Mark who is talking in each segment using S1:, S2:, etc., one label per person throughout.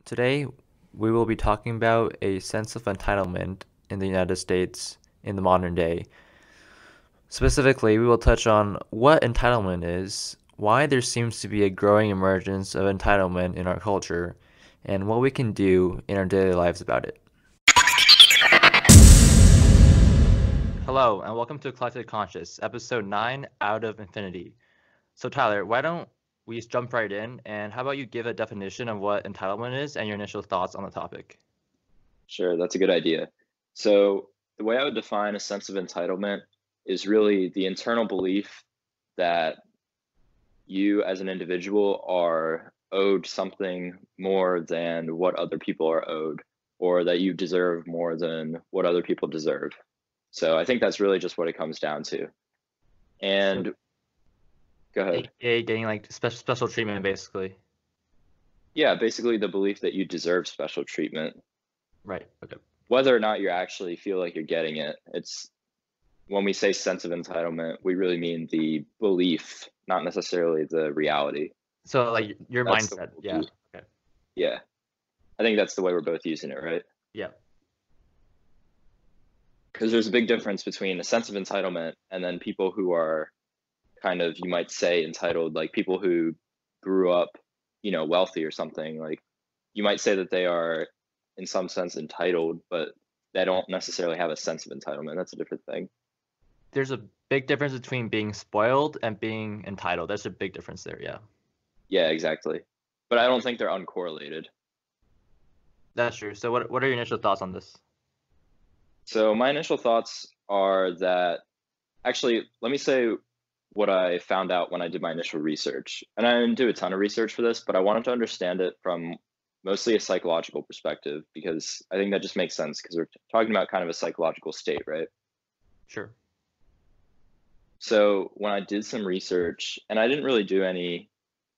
S1: Today, we will be talking about a sense of entitlement in the United States in the modern day. Specifically, we will touch on what entitlement is, why there seems to be a growing emergence of entitlement in our culture, and what we can do in our daily lives about it. Hello, and welcome to Collected Conscious, episode 9 Out of Infinity. So, Tyler, why don't we just jump right in, and how about you give a definition of what entitlement is and your initial thoughts on the topic?
S2: Sure, that's a good idea. So, the way I would define a sense of entitlement is really the internal belief that you as an individual are owed something more than what other people are owed, or that you deserve more than what other people deserve. So, I think that's really just what it comes down to.
S1: So,
S2: And go ahead.
S1: AKA getting like special treatment, basically.
S2: Yeah, basically the belief that you deserve special treatment,
S1: Right. Okay.
S2: whether or not you actually feel like you're getting it. It's when we say sense of entitlement, we really mean the belief, not necessarily the reality.
S1: So like your
S2: That's the
S1: mindset. Yeah.
S2: way
S1: Okay.
S2: yeah. I think that's the way we're both using it, right?
S1: Yeah.
S2: Because there's a big difference between a sense of entitlement and then people who are kind of, you might say, entitled, like people who grew up, wealthy or something. Like you might say that they are, in some sense, entitled, but they don't necessarily have a sense of entitlement. That's a different thing.
S1: There's a big difference between being spoiled and being entitled. There's a big difference there. Yeah.
S2: Yeah, exactly. But I don't think they're uncorrelated.
S1: That's true. So what are your initial thoughts on this?
S2: So my initial thoughts are that actually, let me say what I found out when I did my initial research. And I didn't do a ton of research for this, but I wanted to understand it from mostly a psychological perspective because I think that just makes sense because we're talking about kind of a psychological state, right?
S1: Sure.
S2: So when I did some research, and I didn't really do any,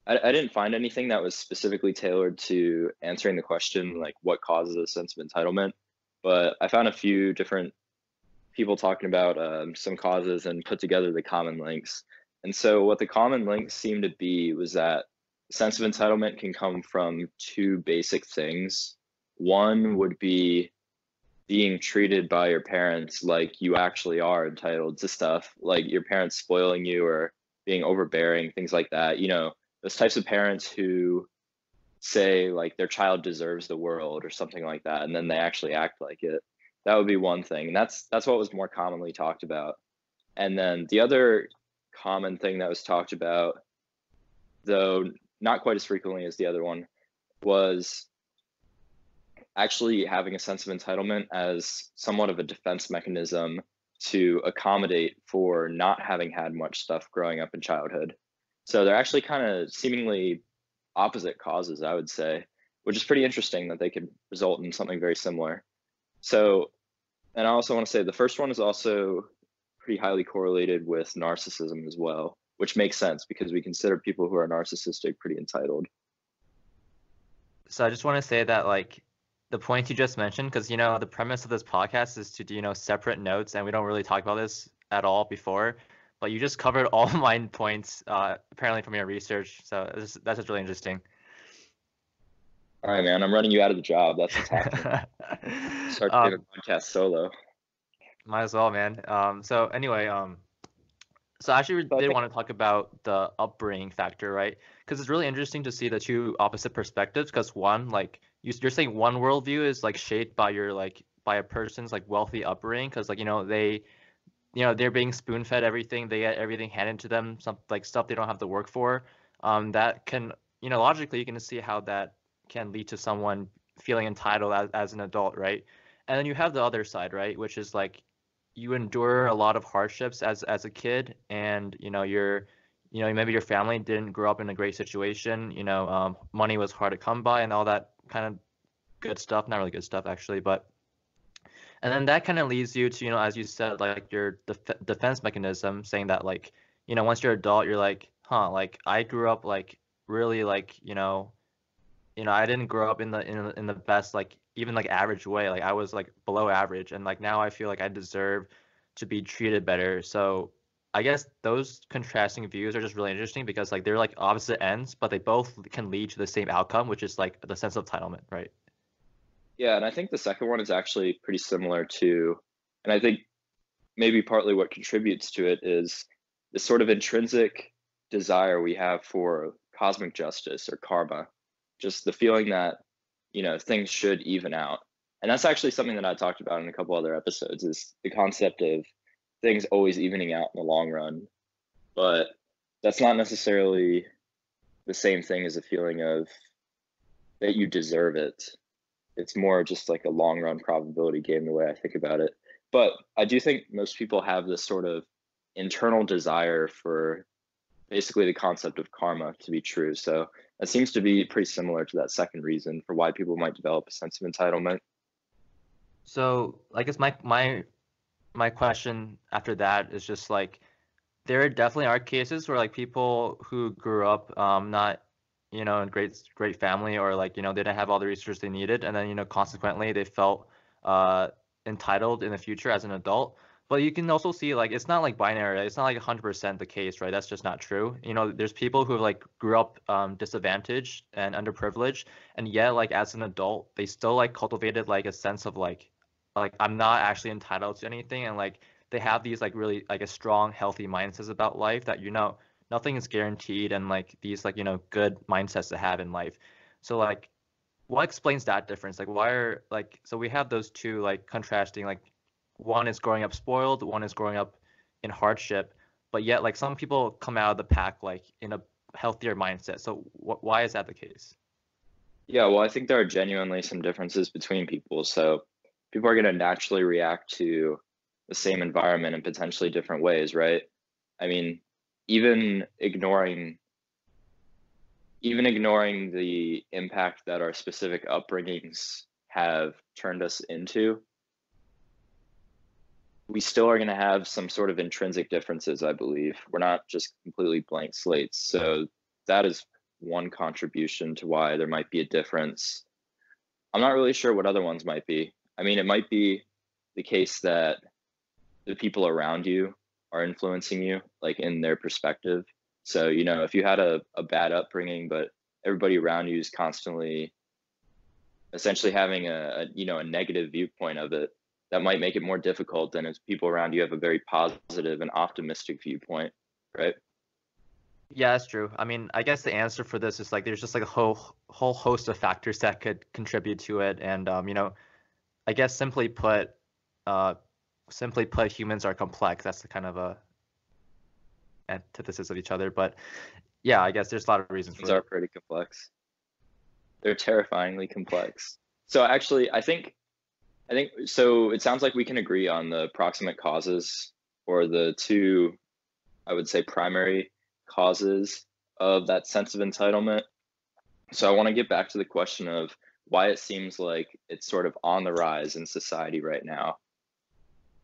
S2: I didn't find anything that was specifically tailored to answering the question, like what causes a sense of entitlement. But I found a few different people talking about some causes and put together the common links. And so, what the common links seemed to be was that sense of entitlement can come from two basic things. One would be being treated by your parents like you actually are entitled to stuff, like your parents spoiling you or being overbearing, things like that. Those types of parents who say like their child deserves the world or something like that, and then they actually act like it. That would be one thing, and that's what was more commonly talked about. And then the other common thing that was talked about, though not quite as frequently as the other one, was actually having a sense of entitlement as somewhat of a defense mechanism to accommodate for not having had much stuff growing up in childhood. So they're actually kind of seemingly opposite causes, I would say, which is pretty interesting that they could result in something very similar. So, and I also want to say the first one is also pretty highly correlated with narcissism as well, which makes sense because we consider people who are narcissistic pretty entitled.
S1: So I just want to say that like the point you just mentioned, because the premise of this podcast is to do separate notes, and we don't really talk about this at all before. But you just covered all my points, apparently from your research. So that's just really interesting.
S2: All right, man, I'm running you out of the job. That's what's happening. Start to give
S1: um,
S2: a podcast solo.
S1: Might as well, man. So anyway, so I actually
S2: So I
S1: did
S2: think,
S1: want to talk about the upbringing factor, right? Because it's really interesting to see the two opposite perspectives. Because one, like you're saying, one worldview is like shaped by your like by a person's like wealthy upbringing, because like they're being spoon fed everything, they get everything handed to them, some like stuff they don't have to work for. That can logically you can see how that can lead to someone feeling entitled as an adult, right? And then you have the other side, right, which is like you endure a lot of hardships as a kid, and maybe your family didn't grow up in a great situation. Money was hard to come by and all that kind of good stuff. Not really good stuff actually, but and then that kind of leads you to, as you said, like your defense mechanism, saying that like, once you're adult, you're like, huh, like I grew up like really like, I didn't grow up in the best like even like average way. Like I was like below average, and like now I feel like I deserve to be treated better. So I guess those contrasting views are just really interesting because like they're like opposite ends, but they both can lead to the same outcome, which is like the sense of entitlement, right?
S2: Yeah, and I think the second one is actually pretty similar to, and I think maybe partly what contributes to it is this sort of intrinsic desire we have for cosmic justice or karma, just the feeling that, things should even out. And that's actually something that I talked about in a couple other episodes, is the concept of things always evening out in the long run. But that's not necessarily the same thing as a feeling of that you deserve it. It's more just like a long run probability game, the way I think about it. But I do think most people have this sort of internal desire for basically the concept of karma to be true. So that seems to be pretty similar to that second reason for why people might develop a sense of entitlement.
S1: So I guess my question after that is just like there definitely are cases where like people who grew up not in great family, or like they didn't have all the resources they needed, and then consequently they felt uh entitled in the future as an adult. But you can also see like it's not like binary, right? It's not like 100% the case, right? That's just not true. There's people who like grew up disadvantaged and underprivileged, and yet like as an adult they still like cultivated like a sense of like I'm not actually entitled to anything, and like they have these like really like a strong healthy mindsets about life that nothing is guaranteed, and like these like good mindsets to have in life. So like what explains that difference? Like why are like so we have those two like contrasting, like one is growing up spoiled, one is growing up in hardship, but yet like some people come out of the pack like in a healthier mindset. So why is that the case?
S2: Yeah, well, I think there are genuinely some differences between people. So people are going to naturally react to the same environment in potentially different ways, right? I mean, even ignoring even ignoring the impact that our specific upbringings have turned us into, we still are going to have some sort of intrinsic differences, I believe. We're not just completely blank slates. So that is one contribution to why there might be a difference. I'm not really sure what other ones might be. I mean, it might be the case that the people around you are influencing you, like in their perspective. So, if you had a bad upbringing, but everybody around you is constantly essentially having a negative viewpoint of it, that might make it more difficult than if people around you have a very positive and optimistic viewpoint, right?
S1: Yeah, that's true. I mean, I guess the answer for this is like there's just like a whole host of factors that could contribute to it, and I guess uh, simply put, humans are complex. That's the kind of a antithesis of each other. But yeah, I guess there's a lot of reasons
S2: Things
S1: for
S2: are
S1: it.
S2: pretty complex. They're terrifyingly complex. So actually, I think so. It sounds like we can agree on the proximate causes, or the two, I would say, primary causes of that sense of entitlement. So I want to get back to the question of why it seems like it's sort of on the rise in society right now.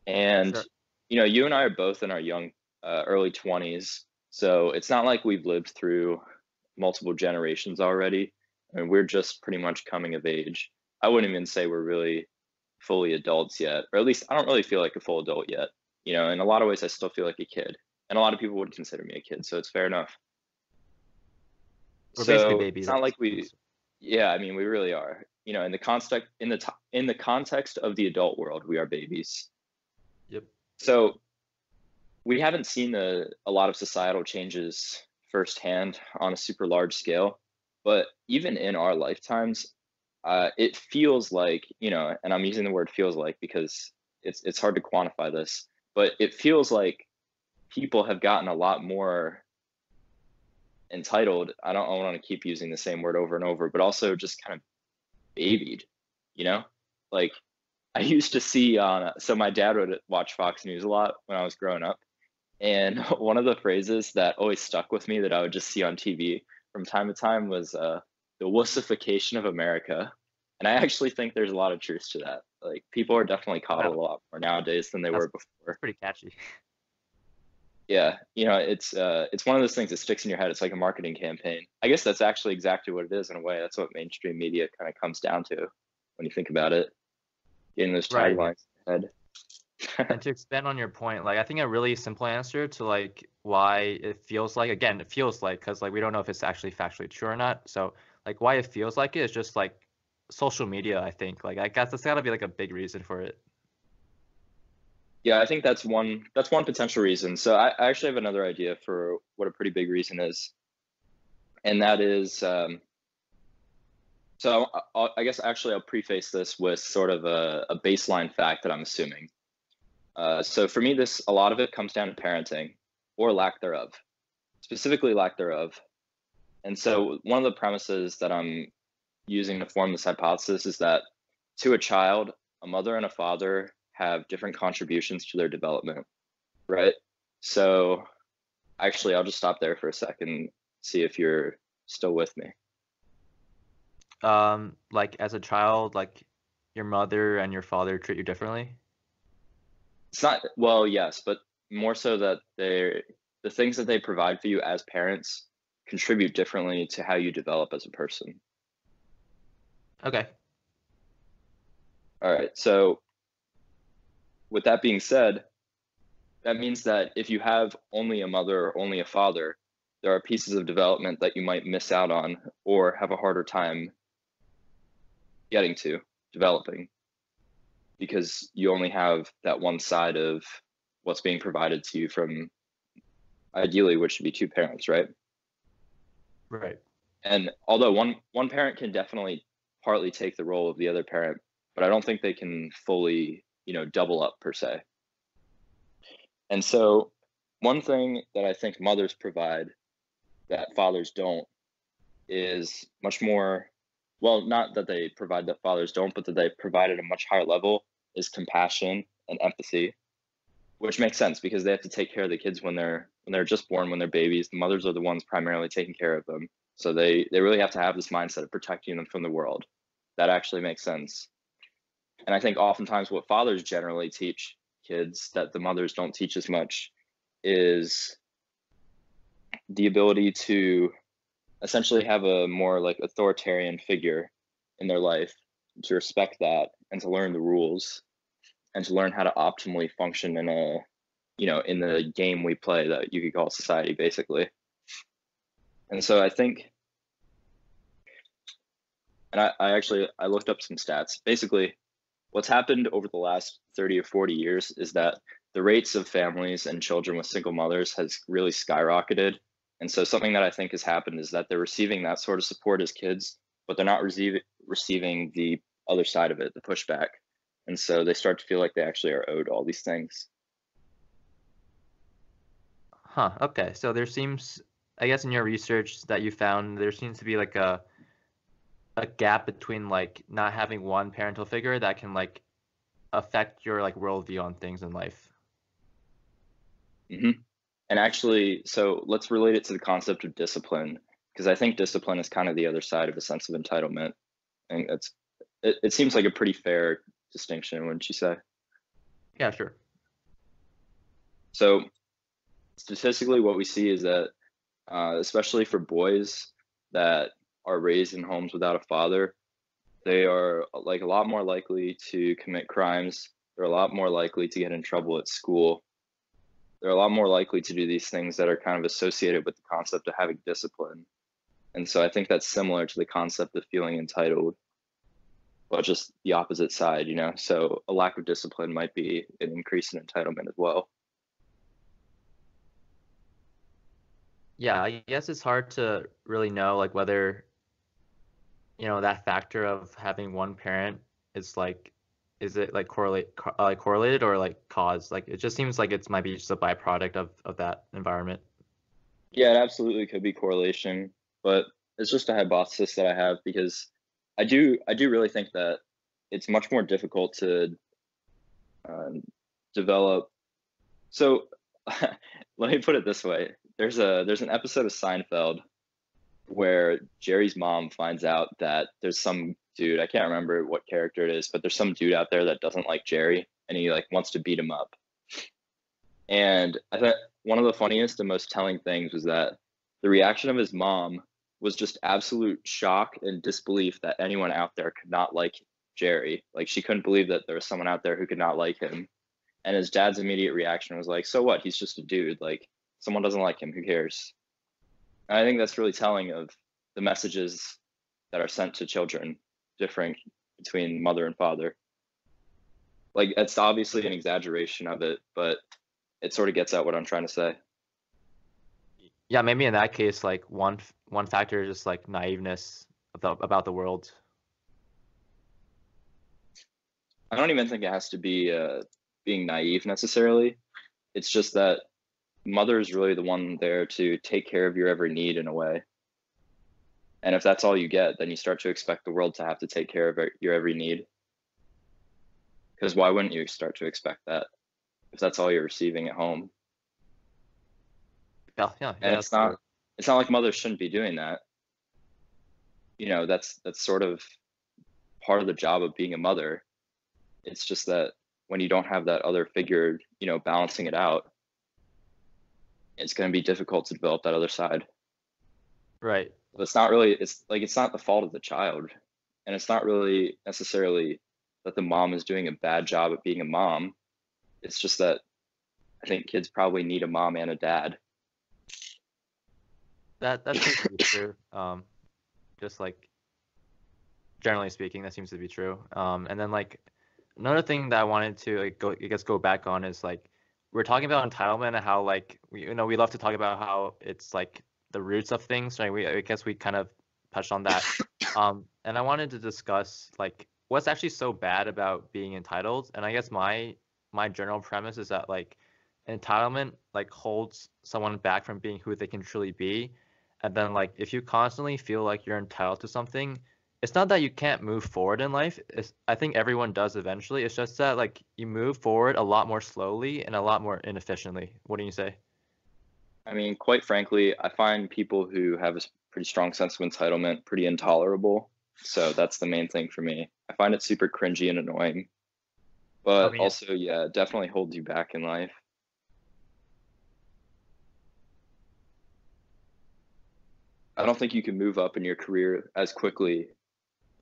S2: And,
S1: Sure.
S2: you and I are both in our young, early 20s. So it's not like we've lived through multiple generations already. I mean, we're just pretty much coming of age. I wouldn't even say we're really fully adults yet, or at least I don't really feel like a full adult yet. In a lot of ways, I still feel like a kid. And a lot of people would consider me a kid. So it's fair enough.
S1: We're basically
S2: So
S1: babies,
S2: it's
S1: I
S2: not like we,
S1: suppose.
S2: yeah, I mean, we really are. In the context of the adult world, we are babies.
S1: Yep.
S2: So we haven't seen a lot of societal changes firsthand on a super large scale, but even in our lifetimes, it feels like, and I'm using the word feels like because it's hard to quantify this, but it feels like people have gotten a lot more entitled. I don't want to keep using the same word over and over, but also just kind of babied, you know? Like I used to see on, so my dad would watch Fox News a lot when I was growing up. And one of the phrases that always stuck with me that I would just see on TV from time to time was the wussification of America. And I actually think there's a lot of truth to that. Like people are definitely coddled
S1: Wow,
S2: a lot more nowadays than they
S1: that's
S2: were before.
S1: that's pretty catchy.
S2: Yeah, it's one of those things that sticks in your head. It's like a marketing campaign. I guess that's actually exactly what it is in a way. That's what mainstream media kind of comes down to when you think about it, getting those
S1: Right. Yeah.
S2: taglines in your head.
S1: And to expand on your point, like I think a really simple answer to like why it feels like, again, it feels like, because like we don't know if it's actually factually true or not. So like why it feels like it is just like social media, I think. Like I guess that's gotta be like a big reason for it.
S2: Yeah, I think that's one potential reason. So I actually have another idea for what a pretty big reason is, and that is so I guess actually I'll preface this with sort of a baseline fact that I'm assuming. So for me, this a lot of it comes down to parenting or lack thereof, specifically lack thereof. And so one of the premises that I'm using to form this hypothesis is that to a child, a mother and a father have different contributions to their development, right? So actually, I'll just stop there for a second, see if you're still with me.
S1: Like as a child, like your mother and your father treat you differently.
S2: It's not, well, yes, but more so that the things that they provide for you as parents contribute differently to how you develop as a person.
S1: Okay.
S2: All right. So with that being said, that means that if you have only a mother or only a father, there are pieces of development that you might miss out on or have a harder time getting to developing because you only have that one side of what's being provided to you from ideally which should be two parents, right?
S1: Right.
S2: And although one parent can definitely partly take the role of the other parent, but I don't think they can fully, double up per se. And so one thing that I think mothers provide that fathers don't is much more, well, not that they provide that fathers don't, but that they provide at a much higher level is compassion and empathy, which makes sense because they have to take care of the kids when they're just born, when they're babies. The mothers are the ones primarily taking care of them. So they really have to have this mindset of protecting them from the world. That actually makes sense. And I think oftentimes what fathers generally teach kids that the mothers don't teach as much is the ability to essentially have a more like authoritarian figure in their life, to respect that and to learn the rules and to learn how to optimally function in the game we play that you could call society basically. And so I think, and I looked up some stats. Basically, what's happened over the last 30 or 40 years is that the rates of families and children with single mothers has really skyrocketed. And so something that I think has happened is that they're receiving that sort of support as kids, but they're not receiving the other side of it, the pushback. And so they start to feel like they actually are owed all these things.
S1: Huh. Okay. So there seems, I guess, in your research that you found, there seems to be like a gap between like not having one parental figure that can like affect your like worldview on things in life.
S2: hmm And actually, so let's relate it to the concept of discipline, because I think discipline is kind of the other side of a sense of entitlement. And it seems like a pretty fair distinction, wouldn't you say?
S1: Yeah, sure.
S2: So statistically, what we see is that, especially for boys that are raised in homes without a father, they are like a lot more likely to commit crimes. They're a lot more likely to get in trouble at school. They're a lot more likely to do these things that are kind of associated with the concept of having discipline. And so I think that's similar to the concept of feeling entitled, but just the opposite side. So a lack of discipline might be an increase in entitlement as well.
S1: Yeah, I guess it's hard to really know like whether, that factor of having one parent is like, is it like correlated or like cause? Like it just seems like it's might be just a byproduct of that environment.
S2: Yeah, it absolutely could be correlation, but it's just a hypothesis that I have because I do really think that it's much more difficult to um, develop. So let me put it this way: there's an episode of Seinfeld where Jerry's mom finds out that there's some dude, I can't remember what character it is, but there's some dude out there that doesn't like Jerry and he like wants to beat him up. And I thought one of the funniest and most telling things was that the reaction of his mom was just absolute shock and disbelief that anyone out there could not like Jerry. Like she couldn't believe that there was someone out there who could not like him. And his dad's immediate reaction was like, so what? He's just a dude. Like, someone doesn't like him. Who cares? And I think that's really telling of the messages that are sent to children differing between mother and father. Like, it's obviously an exaggeration of it, but it sort of gets at what I'm trying to say.
S1: Yeah, maybe in that case, like one factor is just like naiveness about the world.
S2: I don't even think it has to be being naive necessarily. It's just that mother is really the one there to take care of your every need in a way. And if that's all you get, then you start to expect the world to have to take care of your every need. Because why wouldn't you start to expect that if that's all you're receiving at home?
S1: Yeah,
S2: And
S1: that's true.
S2: it's not like mothers shouldn't be doing that. You know, that's sort of part of the job of being a mother. It's just that when you don't have that other figure, you know, balancing it out, it's going to be difficult to develop that other side.
S1: Right.
S2: But it's not really, it's like, it's not the fault of the child. And it's not really necessarily that the mom is doing a bad job at being a mom. It's just that I think kids probably need a mom and a dad.
S1: That seems to be true. Just like generally speaking, that seems to be true. And then like another thing that I wanted to like go back on is like we're talking about entitlement and how like we love to talk about how it's like the roots of things, right? I guess we kind of touched on that. And I wanted to discuss like what's actually so bad about being entitled. And I guess my general premise is that like entitlement like holds someone back from being who they can truly be. And then like if you constantly feel like you're entitled to something, it's not that you can't move forward in life. I think everyone does eventually. It's just that like you move forward a lot more slowly and a lot more inefficiently. What do you say?
S2: I mean, quite frankly, I find people who have a pretty strong sense of entitlement pretty intolerable. So that's the main thing for me. I find it super cringy and annoying,
S1: I
S2: but
S1: mean,
S2: also, yeah, it definitely holds you back in life. I don't think you can move up in your career as quickly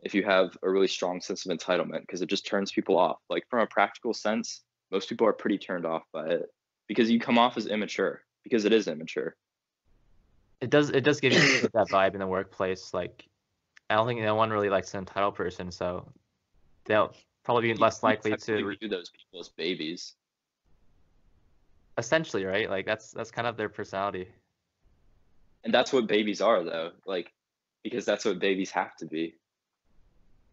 S2: if you have a really strong sense of entitlement because it just turns people off. Like from a practical sense, most people are pretty turned off by it because you come off as immature because it is immature.
S1: it does give you that vibe in the workplace. Like I don't think no one really likes an entitled person, so they'll probably be less
S2: You
S1: likely to
S2: technically view those people as babies.
S1: essentially, right? Like that's kind of their personality.
S2: And that's what babies are though. Like because that's what babies have to be.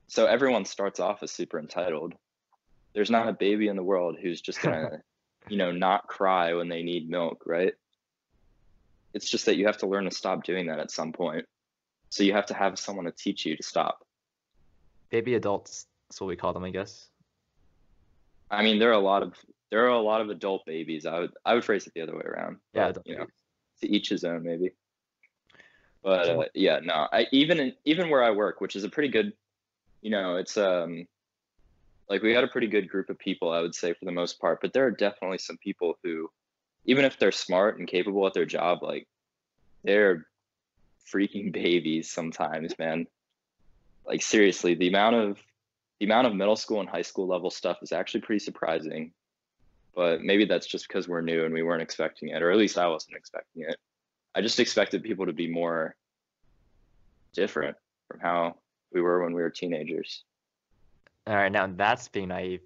S2: So everyone starts off as super entitled. There's not a baby in the world who's just gonna, you know, not cry when they need milk, right? It's just that you have to learn to stop doing that at some point. So you have to have someone to teach you to stop.
S1: Baby adults, that's what we call them, I guess.
S2: I mean, there are a lot of adult babies. I would phrase it the other way around,
S1: Yeah,
S2: but
S1: adult
S2: you know,
S1: babies.
S2: to each his own maybe. But
S1: So,
S2: yeah, no, even where I work, which is a pretty good, you know, it's like we got a pretty good group of people, I would say for the most part. But there are definitely some people who, even if they're smart and capable at their job, like they're freaking babies sometimes, man. Like seriously, the amount of middle school and high school level stuff is actually pretty surprising. But maybe that's just because we're new and we weren't expecting it, or at least I wasn't expecting it. I just expected people to be more different from how we were when we were teenagers.
S1: all right, now that's being naive.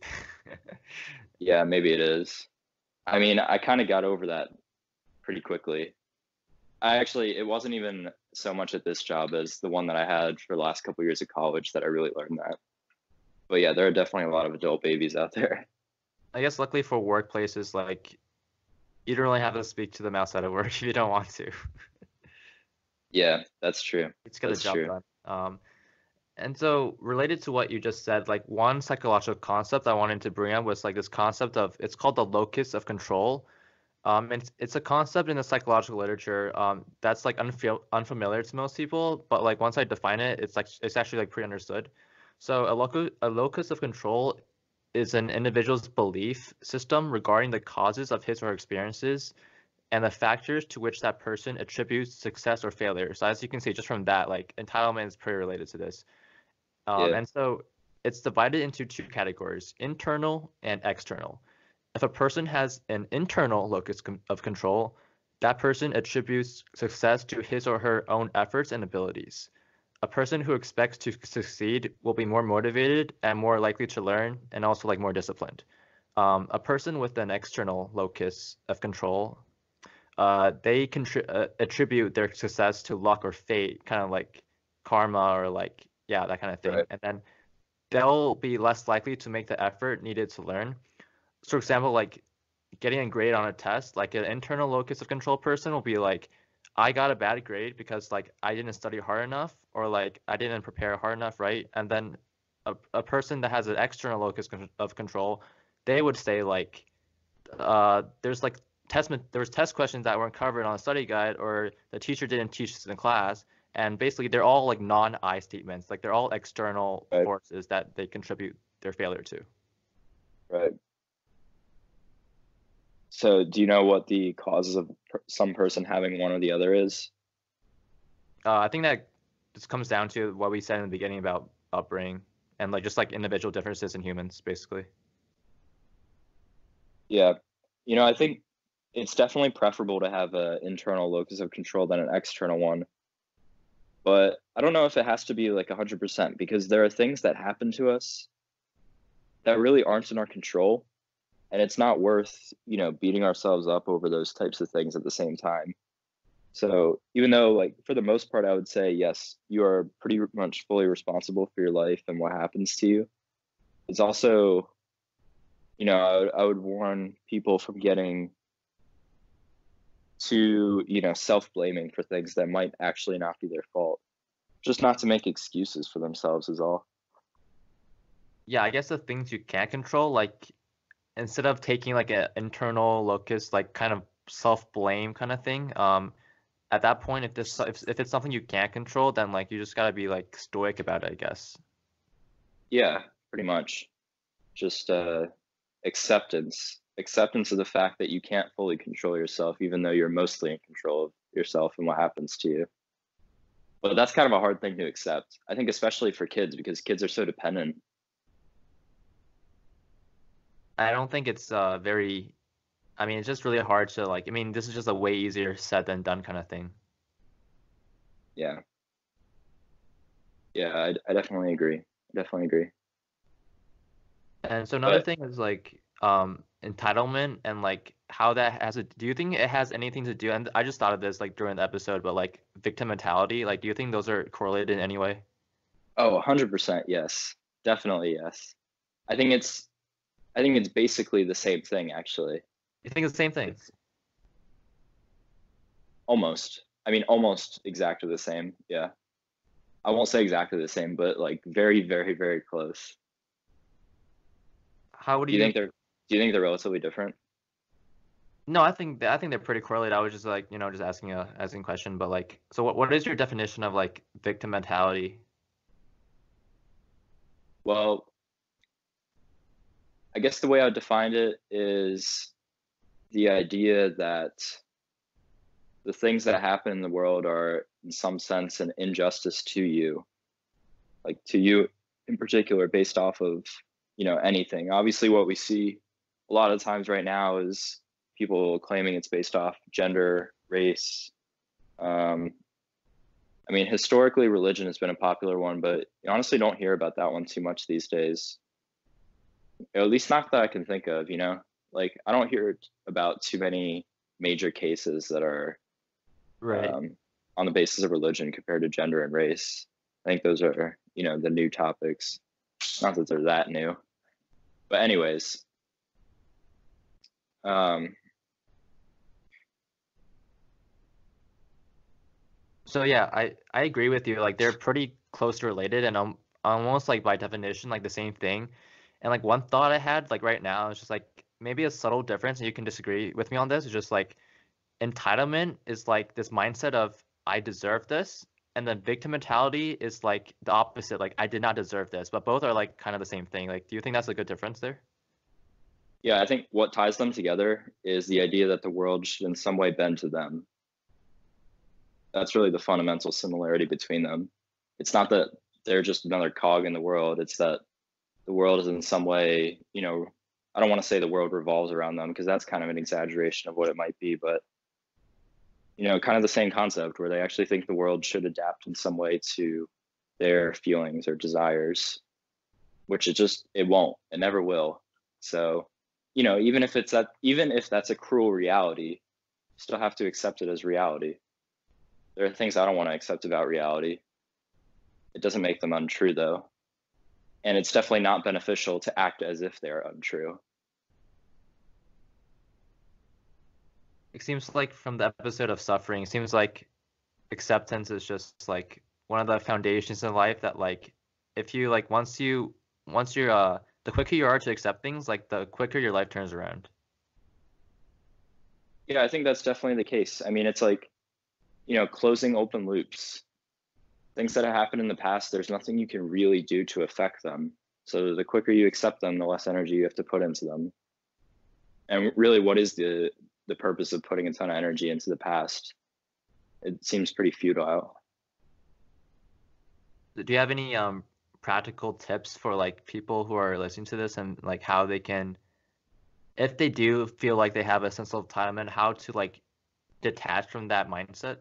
S2: Yeah, maybe it is. I mean, I kind of got over that pretty quickly. It wasn't even so much at this job as the one that I had for the last couple of years of college that I really learned that. But yeah, there are definitely a lot of adult babies out there.
S1: I guess luckily for workplaces, like you don't really have to speak to them outside of work if you don't want to.
S2: Yeah, that's true.
S1: It's get the
S2: That's
S1: job
S2: true.
S1: done. And so related to what you just said, like one psychological concept I wanted to bring up was like this concept of it's called the locus of control. And it's a concept in the psychological literature that's like unfamiliar to most people, but like once I define it, it's actually like pre-understood. So a locus of control is an individual's belief system regarding the causes of his or her experiences and the factors to which that person attributes success or failure. So as you can see, just from that, like entitlement is pretty related to this.
S2: Yeah.
S1: And so it's divided into two categories, internal and external. If a person has an internal locus of control, that person attributes success to his or her own efforts and abilities. A person who expects to succeed will be more motivated and more likely to learn and also like more disciplined. A person with an external locus of control, they attribute their success to luck or fate, kind of like karma or like, yeah, that kind of thing.
S2: Right.
S1: And then they'll be less likely to make the effort needed to learn. So, for example, like getting a grade on a test, like an internal locus of control person will be like, I got a bad grade because like I didn't study hard enough or like I didn't prepare hard enough, right? And then a person that has an external locus of control, they would say like, there's like there was test questions that weren't covered on a study guide or the teacher didn't teach this in class. And basically they're all like non-I statements. Like they're all external
S2: Right.
S1: forces that they contribute their failure to.
S2: Right. So do you know what the causes of some person having one or the other is?
S1: I think that just comes down to what we said in the beginning about upbringing and like just like individual differences in humans, basically.
S2: Yeah. I think it's definitely preferable to have an internal locus of control than an external one. But I don't know if it has to be like 100% because there are things that happen to us that really aren't in our control. And it's not worth, beating ourselves up over those types of things at the same time. So even though, like, for the most part, I would say, yes, you are pretty much fully responsible for your life and what happens to you. It's also, I would warn people from getting too, self-blaming for things that might actually not be their fault. Just not to make excuses for themselves is all.
S1: Yeah, I guess the things you can't control, like instead of taking like an internal locus, like kind of self-blame kind of thing, at that point, if it's something you can't control, then like you just gotta be like stoic about it, I guess.
S2: Yeah, pretty much. Just acceptance of the fact that you can't fully control yourself, even though you're mostly in control of yourself and what happens to you. But that's kind of a hard thing to accept. I think especially for kids because kids are so dependent.
S1: I don't think it's very. I mean, it's just really hard to like. I mean, this is just a way easier said than done kind of thing.
S2: Yeah. Yeah, I definitely agree. I definitely agree.
S1: And so another
S2: But
S1: thing is like entitlement and like how that has a do you think it has anything to do, and I just thought of this like during the episode, but like victim mentality, like do you think those are correlated in any way?
S2: oh, 100% yes. Definitely yes. I think it's I think it's basically the same thing actually.
S1: You think it's the same thing?
S2: It's almost. I mean almost exactly the same. Yeah. I won't say exactly the same, but like very, very, very close.
S1: How would
S2: Do you
S1: you
S2: think they're do you think they're relatively different?
S1: No, I think they're pretty correlated. I was just like, just asking a question, but like so what is your definition of like victim mentality?
S2: Well, I guess the way I would define it is the idea that the things that happen in the world are in some sense an injustice to you, like to you in particular, based off of, anything. Obviously, what we see a lot of times right now is people claiming it's based off gender, race. Um, I mean, historically, religion has been a popular one, but you honestly don't hear about that one too much these days. At least not that I can think of, Like, I don't hear about too many major cases that are
S1: Right.
S2: on the basis of religion compared to gender and race. I think those are, the new topics. Not that they're that new. But anyways, um,
S1: So yeah, I agree with you. Like they're pretty close related and almost like by definition like the same thing. And like one thought I had like right now is just like maybe a subtle difference, and you can disagree with me on this, is just like entitlement is like this mindset of I deserve this, and then victim mentality is like the opposite, like I did not deserve this, but both are like kind of the same thing. Like, do you think that's a good difference there?
S2: yeah, I think what ties them together is the idea that the world should in some way bend to them. That's really the fundamental similarity between them. It's not that they're just another cog in the world, it's that the world is in some way, I don't want to say the world revolves around them because that's kind of an exaggeration of what it might be, but kind of the same concept where they actually think the world should adapt in some way to their feelings or desires, which it won't, it never will. So, even if that's a cruel reality, you still have to accept it as reality. There are things I don't want to accept about reality. It doesn't make them untrue though. And it's definitely not beneficial to act as if they're untrue.
S1: It seems like from the episode of Suffering, it seems like acceptance is just like one of the foundations in life that like if you like once you're the quicker you are to accept things, like the quicker your life turns around.
S2: Yeah, I think that's definitely the case. I mean, it's like, closing open loops. Things that have happened in the past, there's nothing you can really do to affect them. So the quicker you accept them, the less energy you have to put into them. And really, what is the purpose of putting a ton of energy into the past? It seems pretty futile.
S1: Do you have any practical tips for like people who are listening to this and like how they can, if they do feel like they have a sense of entitlement, how to like detach from that mindset?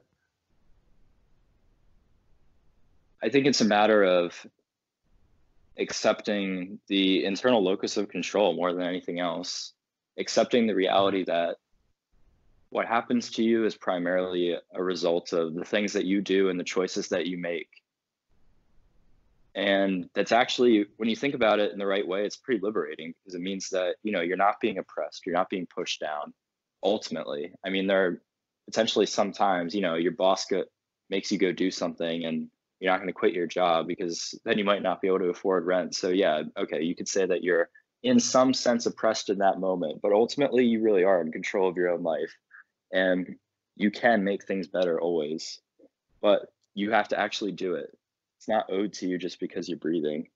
S2: I think it's a matter of accepting the internal locus of control more than anything else, accepting the reality that what happens to you is primarily a result of the things that you do and the choices that you make. And that's actually, when you think about it in the right way, it's pretty liberating because it means that, you're not being oppressed, you're not being pushed down. Ultimately, I mean, there are potentially sometimes, your boss makes you go do something and you're not going to quit your job because then you might not be able to afford rent. So yeah, okay, you could say that you're in some sense oppressed in that moment, but ultimately you really are in control of your own life and you can make things better always, but you have to actually do it. It's not owed to you just because you're breathing.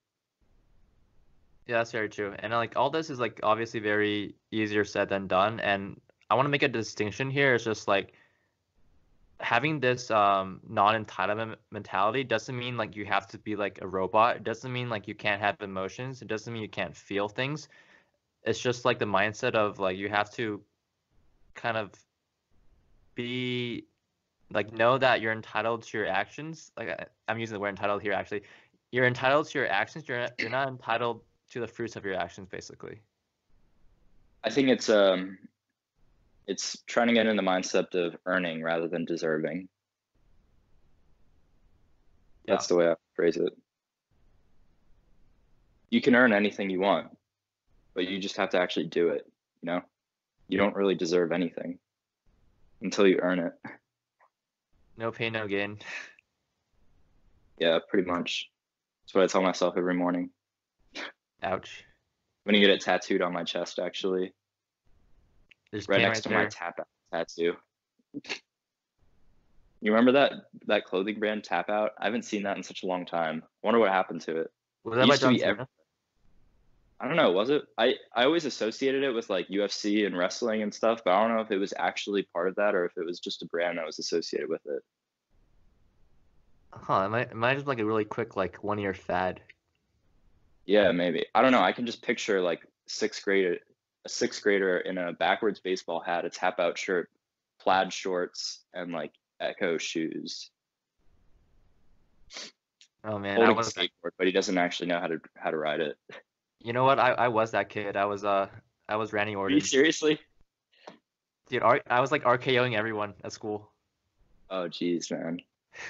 S1: Yeah, that's very true. And like all this is like obviously very easier said than done. And I want to make a distinction here. It's just like having this non-entitlement mentality doesn't mean like you have to be like a robot. It doesn't mean like you can't have emotions. It doesn't mean you can't feel things. It's just like the mindset of like you have to kind of be like know that you're entitled to your actions. Like I'm using the word entitled here actually. You're entitled to your actions. You're not entitled to the fruits of your actions basically.
S2: I think it's trying to get in the mindset of earning rather than deserving.
S1: Yeah.
S2: That's the way I phrase it. You can earn anything you want, but you just have to actually do it, you know? You don't really deserve anything until you earn it.
S1: No pain, no gain.
S2: Yeah, pretty much. That's what I tell myself every morning.
S1: Ouch.
S2: I'm gonna get it tattooed on my chest, actually,
S1: There's
S2: right
S1: pain
S2: next
S1: right
S2: to my
S1: there.
S2: tap out tattoo. You remember that clothing brand Tap Out? I haven't seen that in such a long time. I wonder what happened to it.
S1: Was
S2: It
S1: that by
S2: used to
S1: John
S2: be
S1: Cena?
S2: I don't know, was it? I always associated it with like UFC and wrestling and stuff, but I don't know if it was actually part of that or if it was just a brand that was associated with it.
S1: Huh, it might just like a really quick like 1 year fad.
S2: Yeah, maybe. I don't know. I can just picture like a sixth grader in a backwards baseball hat, a Tap Out shirt, plaid shorts, and like Echo shoes,
S1: Oh man, I
S2: holding a
S1: was that.
S2: skateboard, but he doesn't actually know how to ride it.
S1: You know what? I was that kid. I was Randy
S2: Are you
S1: Orton.
S2: seriously?
S1: Dude, I was like RKOing everyone at school.
S2: Oh, geez, man.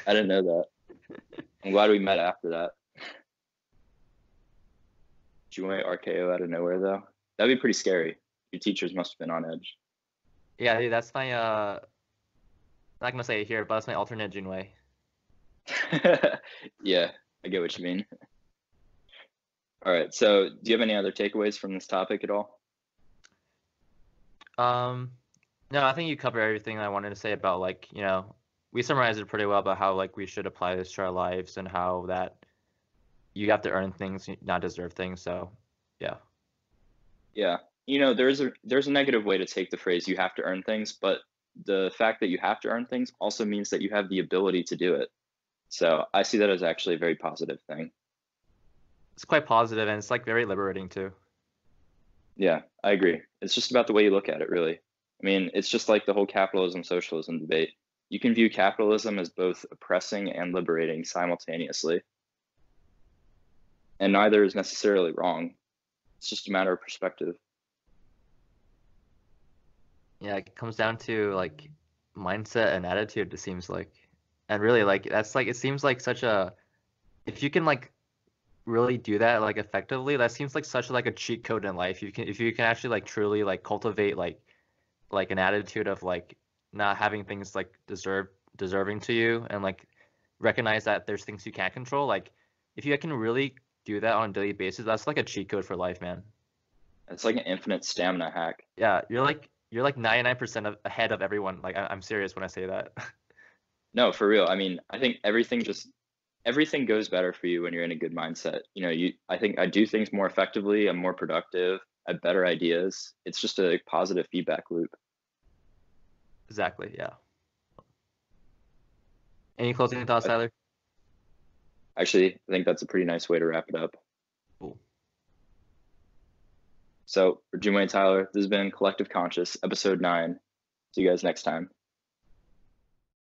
S2: I didn't know that. I'm glad we met after that. Did you want RKO out of nowhere though? That'd be pretty scary. Your teachers must have been on edge.
S1: Yeah, dude, that's my I'm not gonna say it here, but that's my alternate June way.
S2: Yeah, I get what you mean. All right. So, do you have any other takeaways from this topic at all?
S1: Um, no, I think you covered everything I wanted to say about like, we summarized it pretty well about how like we should apply this to our lives and how that you have to earn things, not deserve things. So, yeah.
S2: Yeah. There's a negative way to take the phrase you have to earn things, but the fact that you have to earn things also means that you have the ability to do it. So, I see that as actually a very positive thing.
S1: It's quite positive and it's like very liberating too.
S2: Yeah, I agree. It's just about the way you look at it, really. I mean, it's just like the whole capitalism socialism debate. You can view capitalism as both oppressing and liberating simultaneously, and neither is necessarily wrong. It's just a matter of perspective.
S1: Yeah, it comes down to like mindset and attitude, it seems like. And really like that's like it seems like such a if you can like really do that like effectively, that seems like such like a cheat code in life. You can if you can actually like truly like cultivate like an attitude of like not having things like deserving to you and like recognize that there's things you can't control. Like if you can really do that on a daily basis, that's like a cheat code for life, man.
S2: It's like an infinite stamina hack.
S1: Yeah, you're like 99% ahead of everyone. Like I'm serious when I say that.
S2: No, for real. I mean, I think everything goes better for you when you're in a good mindset. I think I do things more effectively, I'm more productive, I have better ideas. It's just a positive feedback loop.
S1: Exactly, yeah. Any closing thoughts,
S2: I,
S1: Tyler?
S2: Actually, I think that's a pretty nice way to wrap it up.
S1: Cool.
S2: So, for Jimmy and Tyler, this has been Collective Conscious, episode 9. See you guys next time.